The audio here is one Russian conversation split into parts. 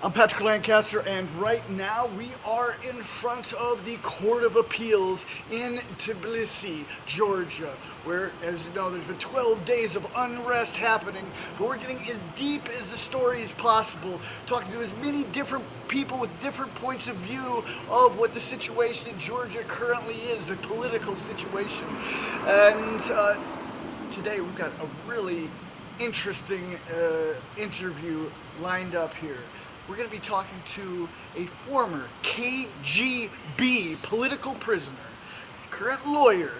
I'm Patrick Lancaster, and right now we are in front of the Court of Appeals in Tbilisi, Georgia, where, as you know, there's been 12 days of unrest happening, but we're getting as deep as the story is possible, talking to as many different people with different points of view of what the situation in Georgia currently is, the political situation. And today we've got a really interesting interview lined up here. We're going to be talking to a former KGB political prisoner, current lawyer.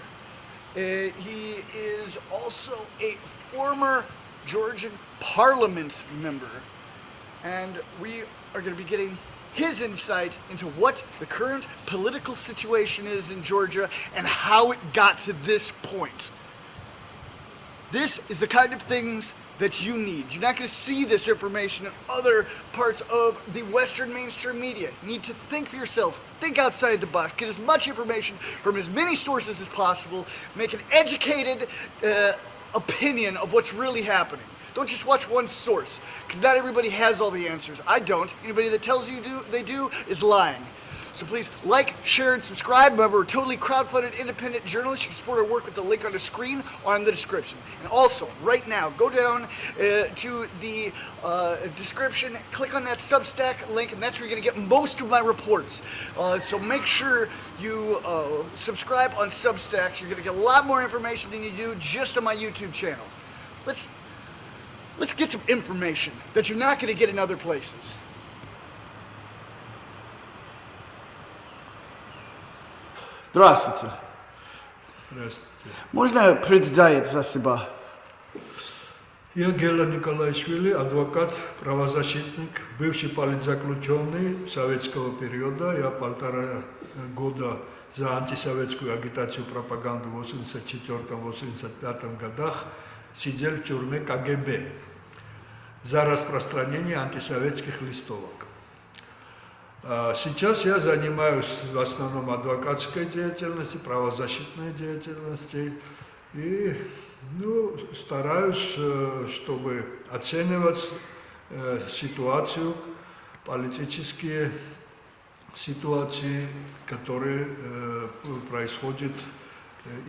He is also a former Georgian parliament member. And we are going to be getting his insight into what the current political situation is in Georgia and how it got to this point. This is the kind of things that you need. You're not going to see this information in other parts of the Western mainstream media. You need to think for yourself, think outside the box, get as much information from as many sources as possible, make an educated opinion of what's really happening. Don't just watch one source, because not everybody has all the answers. I don't. Anybody that tells you they do is lying. So please like, share, and subscribe. Remember, we're totally crowdfunded independent journalists. You can support our work with the link on the screen or in the description. And also, right now, go down to the description, click on that Substack link, and that's where you're going to get most of my reports. So make sure you subscribe on Substack. You're going to get a lot more information than you do just on my YouTube channel. Let's get some information that you're not going to get in other places. Здравствуйте. Здравствуйте. Можно представить за себя? Я Гayla Nikolaishvili, адвокат, правозащитник, бывший политзаключенный советского периода. Я 1,5 года за антисоветскую агитацию и пропаганду в 1984-1985 годах сидел в тюрьме КГБ за распространение антисоветских листовок. Сейчас я занимаюсь в основном адвокатской деятельностью, правозащитной деятельностью и стараюсь, чтобы оценивать ситуацию, политические ситуации, которые происходят,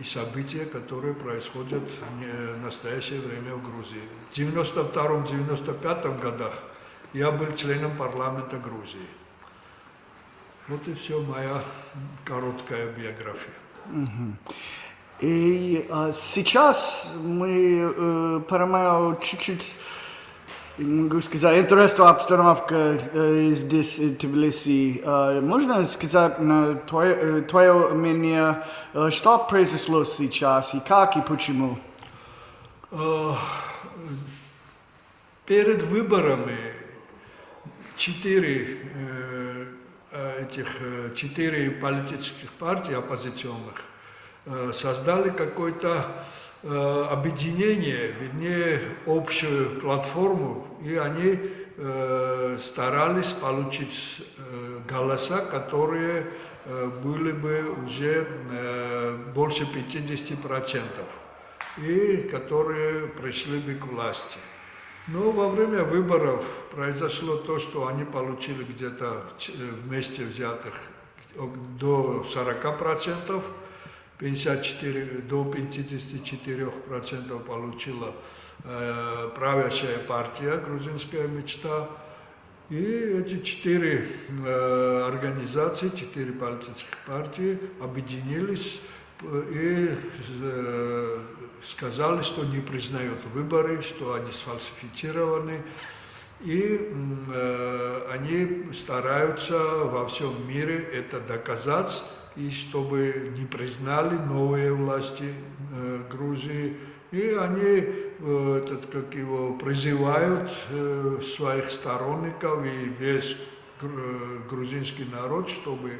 и события, которые происходят в настоящее время в Грузии. В 1992-1995 годах я был членом парламента Грузии. Вот и все моя короткая биография. И сейчас мы понимаем чуть-чуть, могу сказать, интересная обстановка здесь, в Тбилиси. Можно сказать на твое мнение, что произошло сейчас, и как, и почему? Перед выборами 4 политических партий оппозиционных создали какое-то объединение, вернее, общую платформу, и они старались получить голоса, которые были бы уже больше 50%, и которые пришли бы к власти. Но во время выборов произошло то, что они получили где-то вместе взятых до 40%, 54, до 54% получила правящая партия «Грузинская мечта». И эти 4 организации, 4 политических партии объединились и сказали, что не признают выборы, что они сфальсифицированы. И они стараются во всем мире это доказать, и чтобы не признали новые власти Грузии. И они призывают своих сторонников и весь грузинский народ, чтобы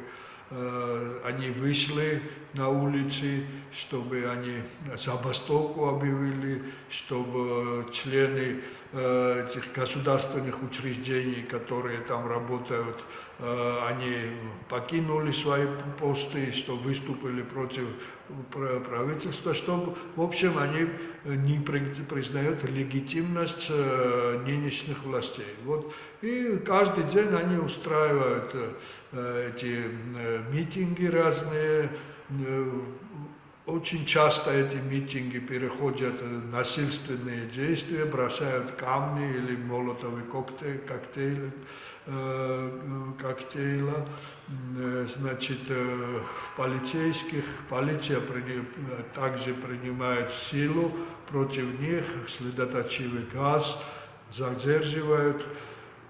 они вышли на улицы, чтобы они забастовку объявили, чтобы члены этих государственных учреждений, которые там работают, они покинули свои посты, что выступили против правительства, что, в общем, они не признают легитимность нынешних властей. Вот И каждый день они устраивают эти митинги разные. Очень часто эти митинги переходят в насильственные действия, бросают камни или молотовые коктейла. Значит, в полицейских, полиция также принимает силу против них, следоточивый газ, задерживают.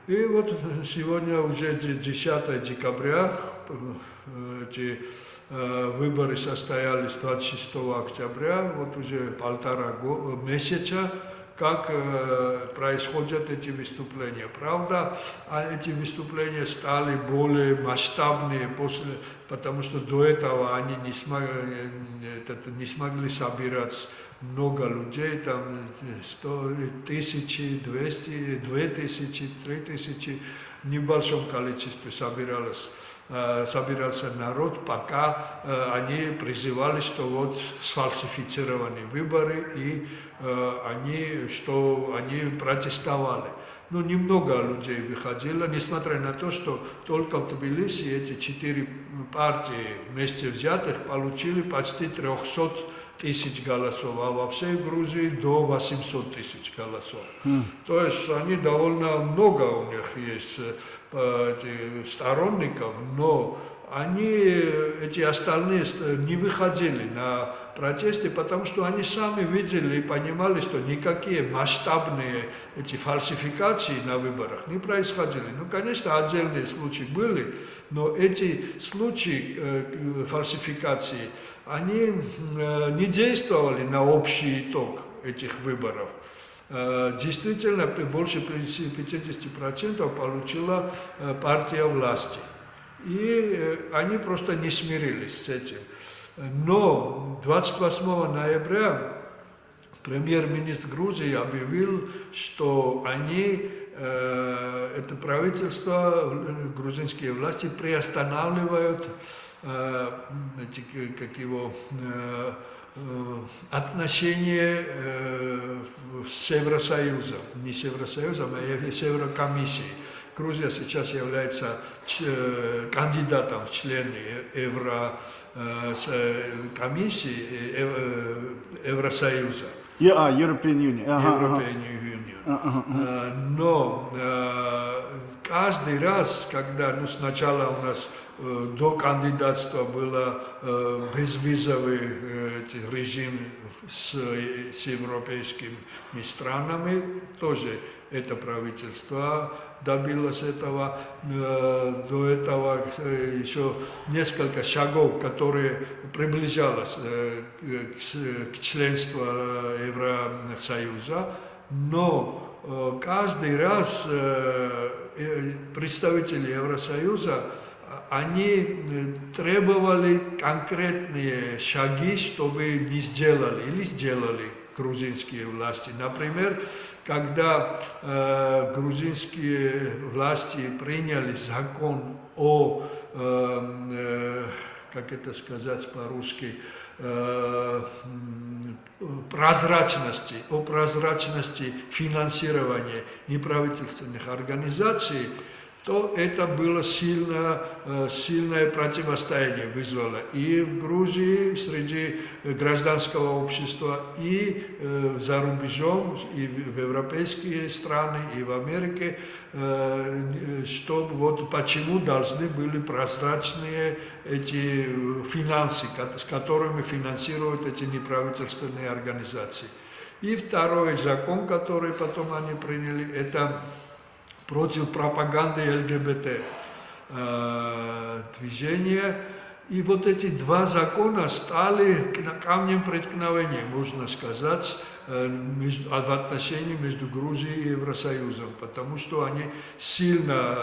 И вот сегодня уже 10 декабря, эти выборы состоялись 26 октября, вот уже 1,5 месяца, как происходят эти выступления. Правда, эти выступления стали более масштабные, потому что до этого они не смогли собирать много людей, там 100 тысяч, 200, 2000, 3000, в небольшом количестве собирался народ, пока они призывали, что вот сфальсифицированы выборы, и они протестовали. Ну, немного людей выходило, несмотря на то, что только в Тбилиси эти 4 партии вместе взятых получили почти 300 тысяч голосов, а во всей Грузии до 800 тысяч голосов. То есть они довольно много у них есть сторонников, но эти остальные не выходили на протесты, потому что они сами видели и понимали, что никакие масштабные эти фальсификации на выборах не происходили. Ну, конечно, отдельные случаи были, но эти случаи фальсификации, они не действовали на общий итог этих выборов. Действительно, больше 50% получила партия власти. И они просто не смирились с этим. Но 28 ноября премьер-министр Грузии объявил, что это правительство, грузинские власти приостанавливают отношения с Евросоюзом, не с Евросоюзом, а с Еврокомиссией. Грузия сейчас является кандидатом в члены Еврокомиссии, Евросоюза. European Union. European Union. Но каждый раз, когда сначала у нас до кандидатства был безвизовый режим с европейскими странами, тоже это правительство добилось этого. До этого еще несколько шагов, которые приближались к членству Евросоюза, но каждый раз представители Евросоюза они требовали конкретные шаги, чтобы не сделали или сделали грузинские власти. Например, когда грузинские власти приняли закон о, как это сказать по-русски, прозрачности финансирования неправительственных организаций, то это было сильное противостояние вызвало и в Грузии среди гражданского общества, и за рубежом, и в европейские страны, и в Америке, что вот почему должны были прозрачные эти финансы, с которыми финансируют эти неправительственные организации. И второй закон, который потом они приняли, это против пропаганды ЛГБТ движения. И вот эти два закона стали камнем преткновения, можно сказать, в отношении между Грузией и Евросоюзом, потому что они сильно,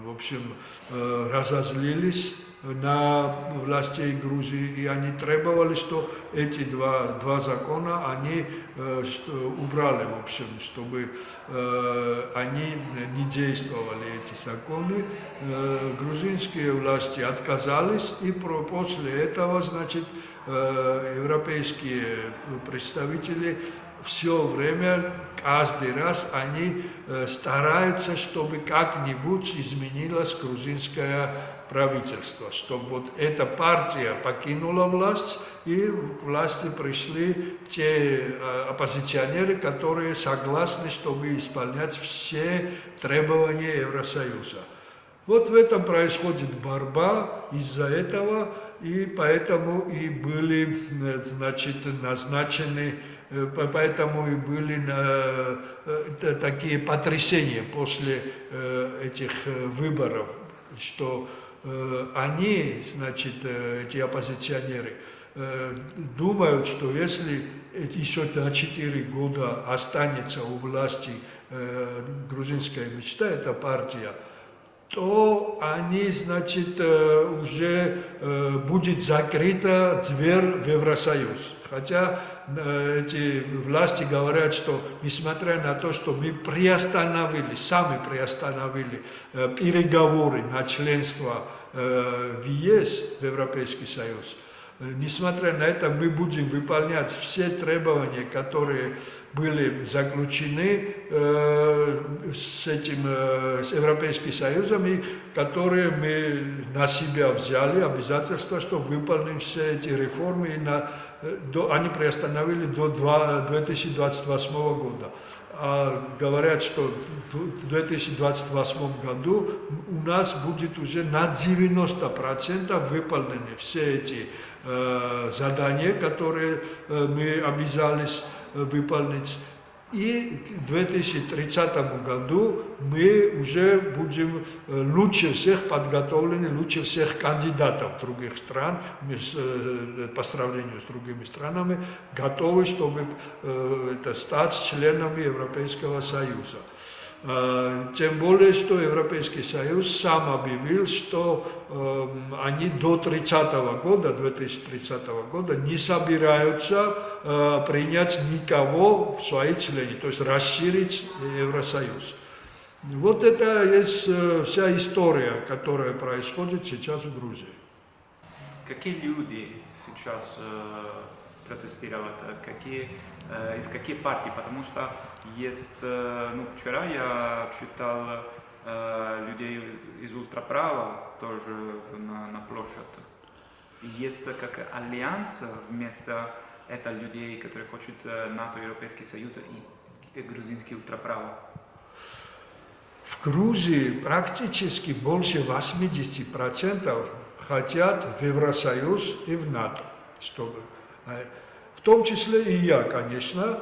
в общем, разозлились на властей Грузии, и они требовали, что эти два закона они убрали, в общем, чтобы они не действовали, эти законы. Грузинские власти отказались, и после этого, значит, европейские представители все время, каждый раз они стараются, чтобы как-нибудь изменилось грузинское правительство, чтобы вот эта партия покинула власть, и к власти пришли те оппозиционеры, которые согласны, чтобы исполнять все требования Евросоюза. Вот в этом происходит борьба из-за этого, и поэтому и были, значит, назначены, поэтому и были такие потрясения после этих выборов, что они, значит, эти оппозиционеры, думают, что если еще до 4 года останется у власти грузинская мечта, эта партия, то они, значит, уже будет закрыта дверь в Евросоюз. Хотя эти власти говорят, что несмотря на то, что мы сами приостановили переговоры на членство в ЕС, в Европейский Союз, несмотря на это, мы будем выполнять все требования, которые были заключены с Европейским Союзом, и которые мы на себя взяли, обязательства, что выполним все эти реформы, и они приостановили до 2028 года. Говорят, что в 2028 году у нас будет уже на 90% выполнены все эти задания, которые мы обязались выполнить. И к 2030 году мы уже будем лучше всех подготовлены, лучше всех кандидатов других стран, по сравнению с другими странами, готовы, чтобы стать членами Европейского Союза. Тем более, что Европейский Союз сам объявил, что они до 2030 года не собираются принять никого в свои члены, то есть расширить Евросоюз. Вот это есть вся история, которая происходит сейчас в Грузии. Какие люди сейчас протестировать, из каких партий, потому что есть, вчера я читал людей из ультраправа тоже на площади. Есть как альянс вместо это людей, которые хотят НАТО, Европейский Союз и грузинский ультраправо. В Грузии практически больше 80% хотят в Евросоюз и в НАТО, чтобы, в том числе и я, конечно,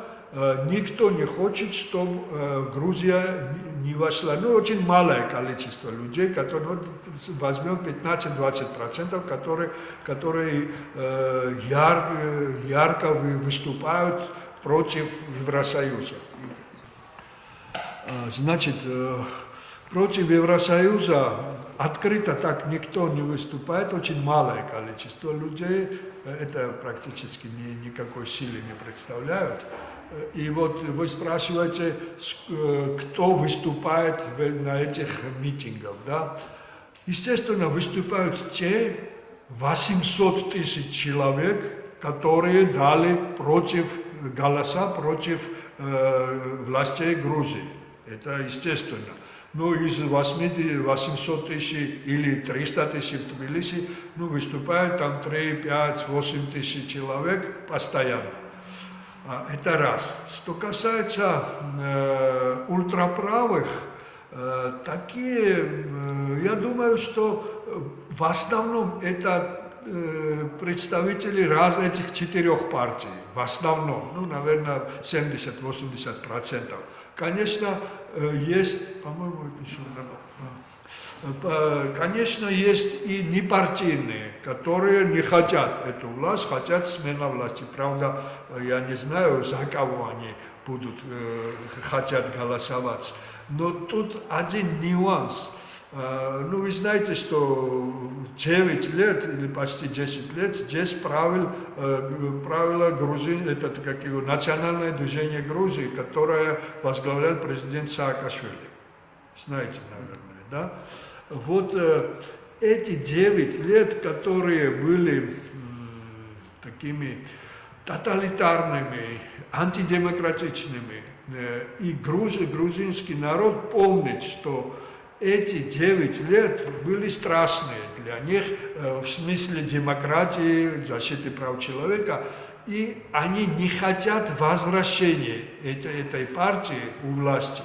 никто не хочет, чтобы Грузия не вошла. Очень малое количество людей, которые, возьмем 15-20%, которые ярко выступают против Евросоюза. Значит, против Евросоюза открыто так никто не выступает, очень малое количество людей, это практически никакой силы не представляют. И вот вы спрашиваете, кто выступает на этих митингах, да? Естественно, выступают те 800 тысяч человек, которые дали голоса против властей Грузии. Это естественно. Но из 800 тысяч или 300 тысяч в Тбилиси, выступают там 3, 5, 8 тысяч человек постоянно. Это раз. Что касается ультраправых, такие, я думаю, что в основном это представители этих 4 партий. В основном, наверное, 70-80%. Конечно, есть, по-моему, конечно, есть и непартийные, которые не хотят эту власть, хотят смены власти. Правда, я не знаю, за кого они хотят голосовать. Но тут один нюанс. Вы знаете, что 9 лет или почти 10 лет здесь правило Грузии, это национальное движение Грузии, которое возглавлял президент Саакашвили. Знаете, наверное, да? Вот эти 9 лет, которые были такими тоталитарными, антидемократичными. И грузинский народ помнит, что эти 9 лет были страшные для них в смысле демократии, защиты прав человека. И они не хотят возвращения этой партии у власти.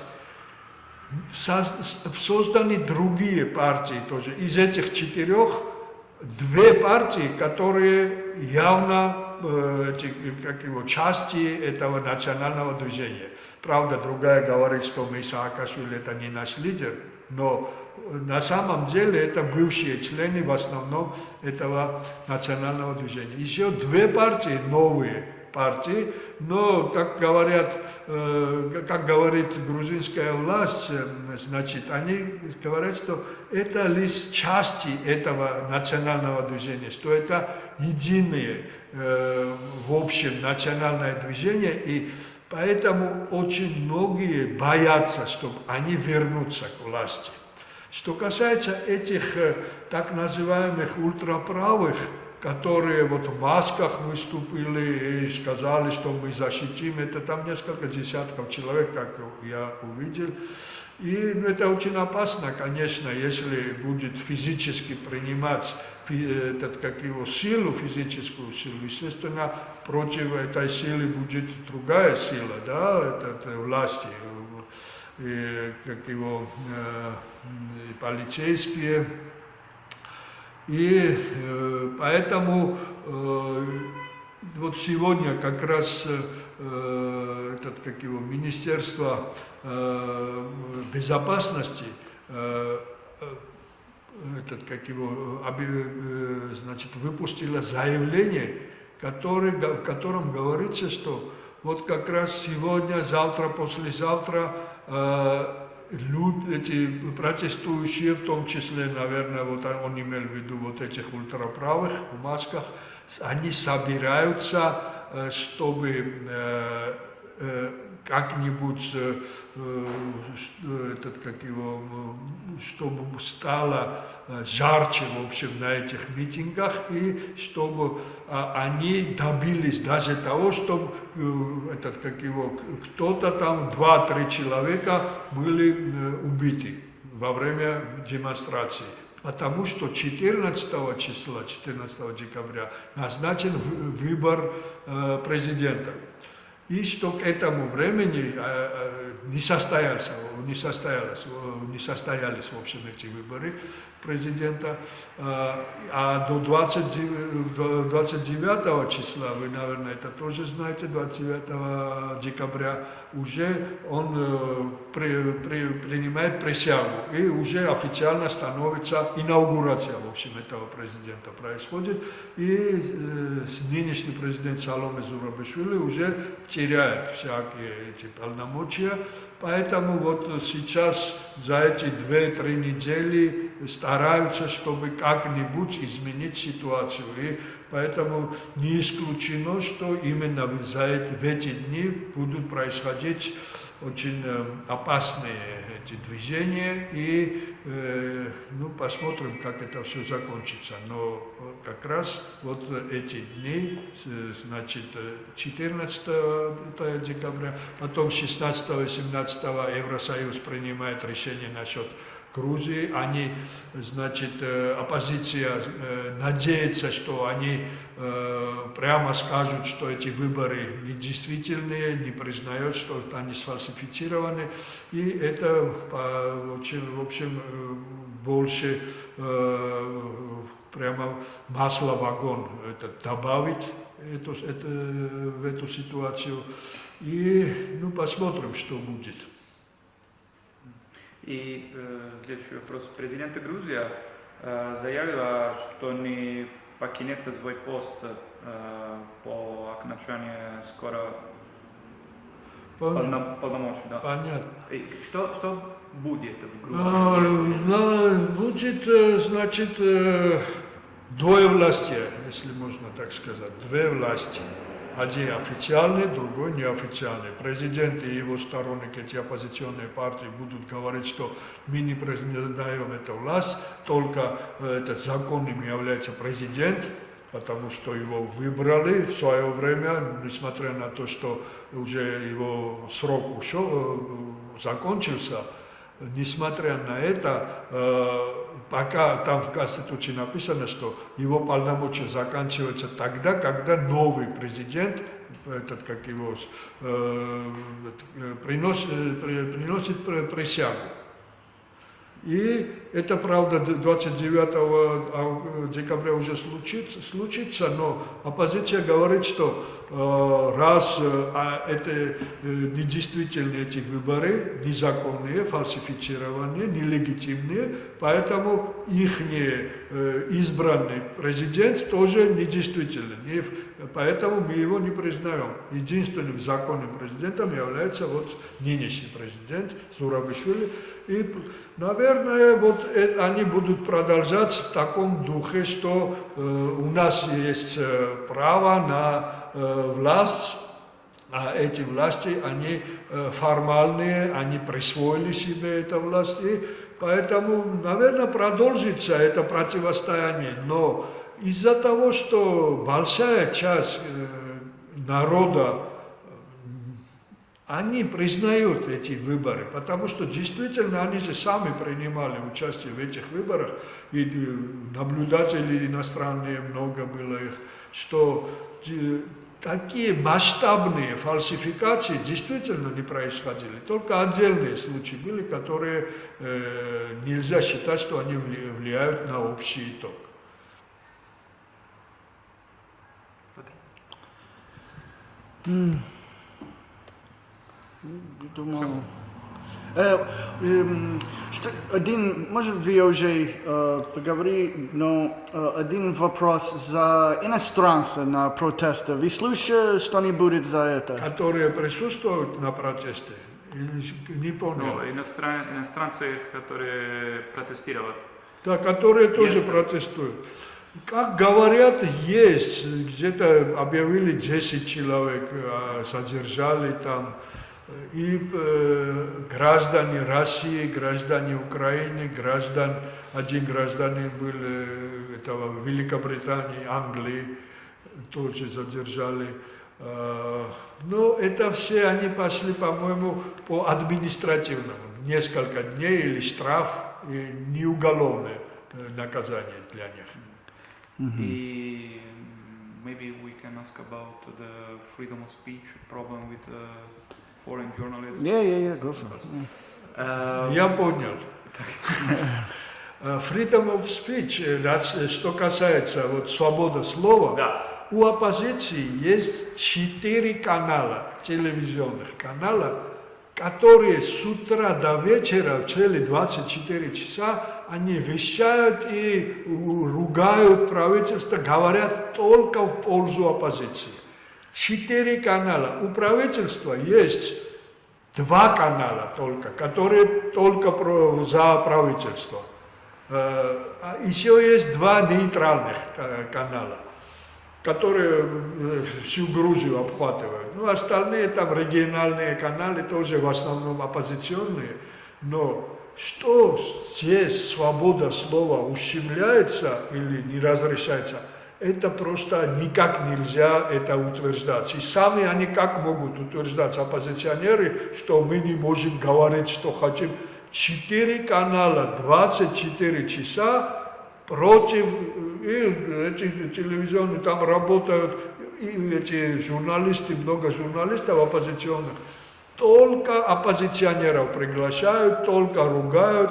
Созданы другие партии тоже. Из этих 4 2 партии, которые явно части этого национального движения. Правда, другая говорит, что Саакашвили это не наш лидер, но на самом деле это бывшие члены в основном этого национального движения. Еще 2 партии, новые партии, но, как говорит грузинская власть, значит, они говорят, что это лишь части этого национального движения, что это единое, в общем, национальное движение, и поэтому очень многие боятся, чтобы они вернутся к власти. Что касается этих так называемых ультраправых, которые вот в масках выступили и сказали, что мы защитим, это там несколько десятков человек, как я увидел. И это очень опасно, конечно, если будет физически принимать силу, физическую силу. Естественно, против этой силы будет другая сила, да, власти, полицейские. И поэтому вот сегодня как раз Министерство безопасности выпустило заявление, в котором говорится, что вот как раз сегодня, завтра, послезавтра эти протестующие, в том числе, наверное, вот он имел в виду вот этих ультраправых в масках, они собираются, чтобы как-нибудь, чтобы стало жарче, в общем, на этих митингах, и чтобы они добились даже того, чтобы кто-то там, 2-3 человека были убиты во время демонстрации. Потому что 14 числа, 14 декабря назначен выбор президента. И что к этому времени не состоялись, в общем, эти выборы президента, а до 29 числа, вы, наверное, это тоже знаете, 29 декабря уже он принимает присягу, и уже официально становится инаугурация, в общем, этого президента происходит, и нынешний президент Саломе Зурабишвили уже теряет всякие эти полномочия, поэтому вот сейчас за эти 2-3 недели стараются, чтобы как-нибудь изменить ситуацию. И поэтому не исключено, что именно в эти дни будут происходить очень опасные эти движения. И посмотрим, как это все закончится. Но как раз вот эти дни, значит, 14 декабря, потом 16-17 Евросоюз принимает решение насчет Грузии, они, значит, оппозиция надеется, что они прямо скажут, что эти выборы недействительные, не признают, что они сфальсифицированы, и это, в общем, больше прямо масло в огонь добавить в эту ситуацию, и посмотрим, что будет. И следующий вопрос. Президент Грузии заявила, что не покинет свой пост по окончанию скоро полномочий. Да. Понятно. И что будет в Грузии? Будет, значит, двоевластие, если можно так сказать, 2 власти. Один официальный, другой неофициальный. Президент и его сторонники, эти оппозиционные партии, будут говорить, что мы не признаем эту власть, только этот законным является президент. потому что его выбрали в свое время, несмотря на то, что уже его срок закончился. Несмотря на это, пока там в Конституции написано, что его полномочия заканчиваются тогда, когда новый президент, этот, как его, приносит присягу. И это, правда, 29 декабря уже случится, но оппозиция говорит, что раз это недействительные эти выборы, незаконные, фальсифицированные, нелегитимные, поэтому их избранный президент тоже недействительный. Поэтому мы его не признаем. Единственным законным президентом является вот нынешний президент Зурабишвили. И, наверное, вот они будут продолжать в таком духе, что у нас есть право на власть, а эти власти, они формальные, они присвоили себе эту власть, и поэтому, наверное, продолжится это противостояние. Но из-за того, что большая часть народа, они признают эти выборы, потому что действительно они же сами принимали участие в этих выборах, и наблюдателей иностранные много было их, что такие масштабные фальсификации действительно не происходили. Только отдельные случаи были, которые нельзя считать, что они влияют на общий итог. Думаю, что один, может, вы уже поговорили, но один вопрос за иностранца на протесты. Вы слышали что-нибудь за это? Которые присутствуют на протесте? Не понял. Ну, иностранцы, которые протестируют. Да, которые тоже протестуют. Как говорят, есть, где-то объявили 10 человек, задержали там. И граждане России, граждане Украины, один гражданин был этого Великобритании, Англии, тоже задержали. Но это все они пошли, по-моему, по административному. Несколько дней или штраф, и не уголовное наказание для них. И maybe we can ask about the freedom of speech problem with foreign journalists. Yeah, go for it. Я понял. Freedom of speech, что касается вот, свободы слова, Да. у оппозиции есть 4 канала, телевизионных канала, которые с утра до вечера, целые 24 часа, они вещают и ругают правительство, говорят только в пользу оппозиции. 4 канала. У правительства есть 2 канала только, которые только за правительство. Еще есть 2 нейтральных канала, которые всю Грузию обхватывают. Ну, остальные там региональные каналы тоже в основном оппозиционные. Но что здесь свобода слова ущемляется или не разрешается, это просто никак нельзя это утверждать. И сами они как могут утверждать, оппозиционеры, что мы не можем говорить, что хотим. 4 канала, 24 часа против, и эти телевизионные там работают, и эти журналисты, много журналистов оппозиционных, только оппозиционеров приглашают, только ругают.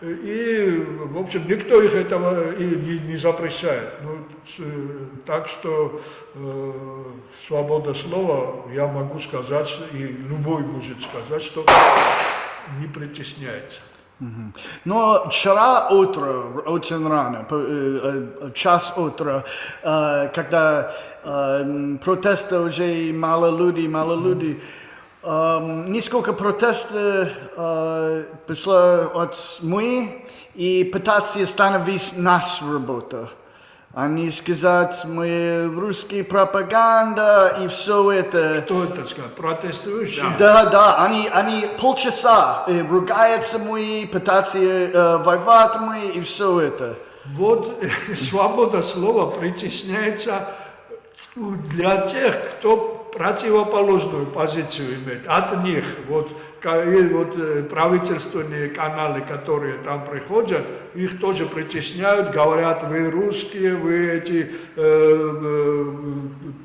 И, в общем, никто их этого и не запрещает. Ну, так что свобода слова, я могу сказать, и любой может сказать, что не притесняется. Но вчера утром, очень рано, час утра, когда протесты уже мало людей, несколько протестов пришло от мы и пытаться остановить нашу работу. Они сказали, мы русская пропаганда и все это. Кто это сказал? Протестующие? Да, они полчаса ругаются мы, пытаются воевать мы и все это. Вот свобода слова притесняется для тех, кто противоположную позицию имеет. От них вот правительственные каналы, которые там приходят, их тоже притесняют, говорят, вы русские, вы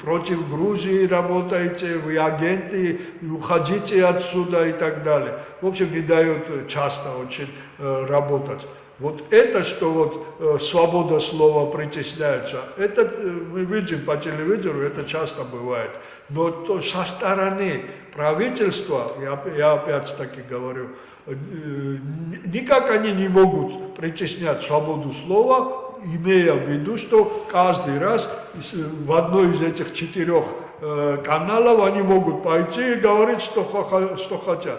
против Грузии работаете, вы агенты, уходите отсюда и так далее. В общем, не дают часто очень работать. Вот это, что вот свобода слова притесняется, это мы видим по телевизору, это часто бывает. Но то со стороны правительства, я опять-таки говорю, никак они не могут притеснять свободу слова, имея в виду, что каждый раз в одной из этих 4 каналов они могут пойти и говорить, что хотят.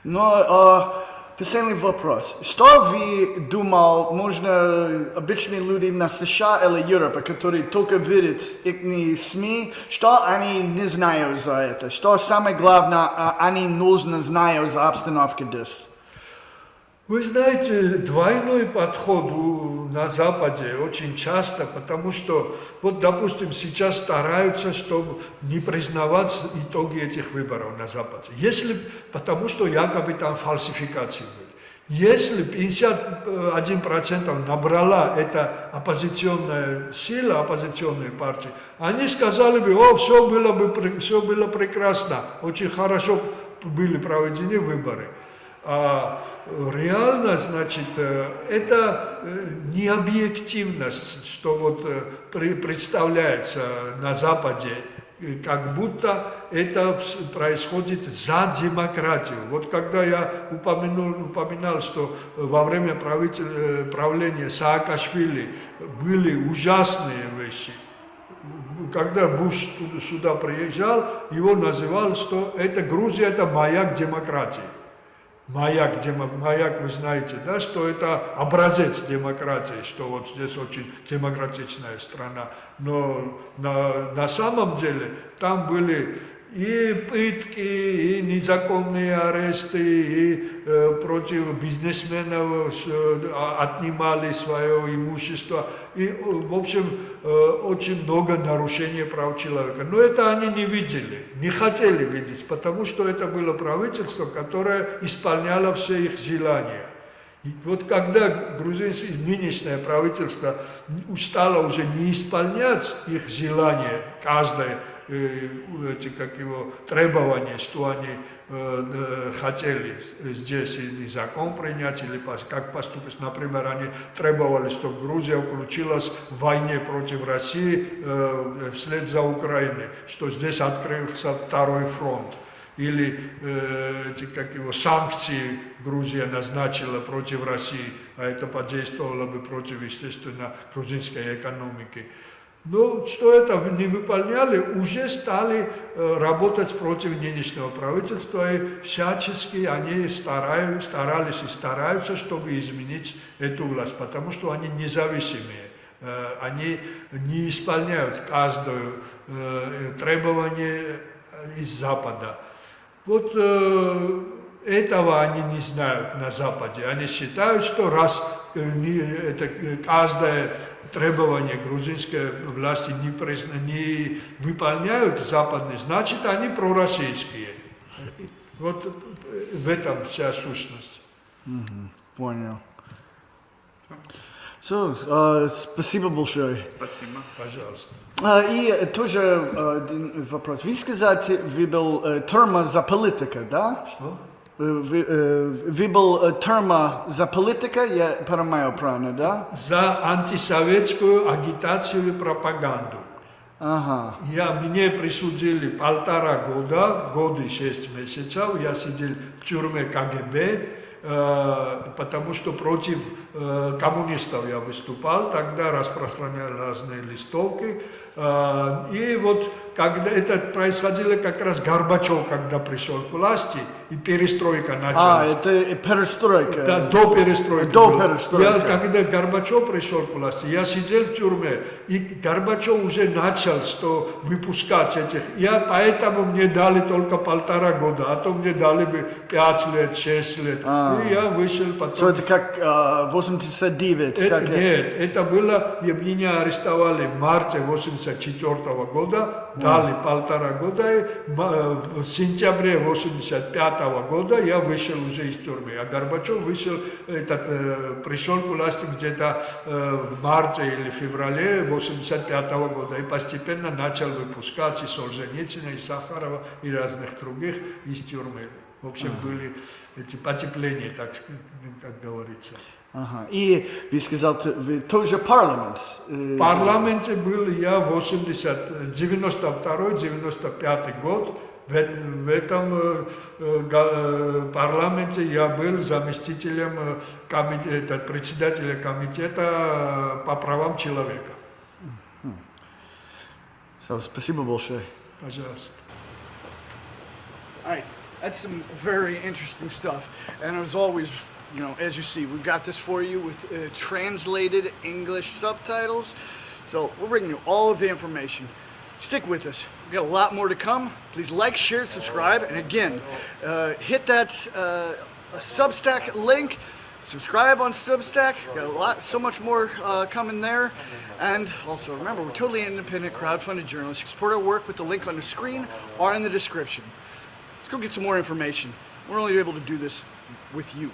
Но последний вопрос. Что вы думал, можно обычные люди на США или Европе, которые только видят их СМИ, что они не знают за это? Что самое главное, они нужно знать за обстановку здесь? Вы знаете, двойной подход на Западе очень часто, потому что, вот, допустим, сейчас стараются, чтобы не признавать итоги этих выборов на Западе. Потому что якобы там фальсификации были. Если 51% набрала эта оппозиционная сила, оппозиционные партии, они сказали бы, все было прекрасно, очень хорошо были проведены выборы. А реально, значит, это не объективность, что вот представляется на Западе, как будто это происходит за демократию. Вот когда я упоминал, что во время правления Саакашвили были ужасные вещи, когда Буш сюда приезжал, его называл, что Грузия – это маяк демократии. Маяк, вы знаете, да, что это образец демократии, что вот здесь очень демократичная страна. Но на самом деле там были и пытки, и незаконные аресты, и против бизнесменов отнимали свое имущество. И, в общем, очень много нарушений прав человека. Но это они не видели, не хотели видеть, потому что это было правительство, которое исполняло все их желания. И вот когда грузинское нынешнее правительство устало уже не исполнять их желания, каждое требования, что они хотели здесь и закон принять, или как поступить. Например, они требовали, чтобы Грузия включилась в войне против России вслед за Украиной, что здесь открылся второй фронт. Или санкции Грузия назначила против России, а это подействовало бы против, естественно, грузинской экономики. Но что это не выполняли, уже стали работать против нынешнего правительства, и всячески они старались и стараются, чтобы изменить эту власть, потому что они независимые, они не исполняют каждое требование из Запада. Вот этого они не знают на Западе. Они считают, что раз каждое требование грузинской власти не выполняют западные, значит они пророссийские. Вот в этом вся сущность. Понял. Спасибо большое. Спасибо. Пожалуйста. И тоже один вопрос. Вы сказали, вы был терма за политика, да? Что? Вы был терма за политика, я понимаю правильно, да? За антисоветскую агитацию и пропаганду. Ага. Мне присудили 1,5 года, год и 6 месяцев. Я сидел в тюрьме КГБ, потому что против коммунистов я выступал, тогда распространял разные листовки. И вот когда это происходило как раз Горбачев, когда пришел к власти, и перестройка началась. это перестройка. Да, до перестройки. До было. перестройки. Когда Горбачев пришел к власти, я сидел в тюрьме, и Горбачев уже начал что выпускать этих. Поэтому мне дали только 1,5 года, а то мне дали бы 5 лет, 6 лет. И я вышел потом. So это как 89? Нет, это было, меня арестовали в марте 1984 года, дали 1,5 года, и в сентябре 1985 года я вышел уже из тюрьмы, а Горбачев вышел, пришел к власти где-то в марте или феврале 1985 года и постепенно начал выпускать и Солженицына, и Сахарова, и разных других из тюрьмы. В общем, были эти потепления, так как говорится. Ага. И вы сказали, вы тоже парламент? В парламенте был я 92-95 год. В этом парламенте я был заместителем председателя комитета по правам человека. Спасибо большое. Пожалуйста. All right, that's some very interesting stuff. And as always, as you see, we've got this for you with translated English subtitles. So we're bringing you all of the information. Stick with us. We've got a lot more to come. Please like, share, subscribe. And again, hit that Substack link. Subscribe on Substack. We've got so much more coming there. And also remember, we're totally independent, crowdfunded journalists. You can support our work with the link on the screen or in the description. Let's go get some more information. We're only able to do this with you.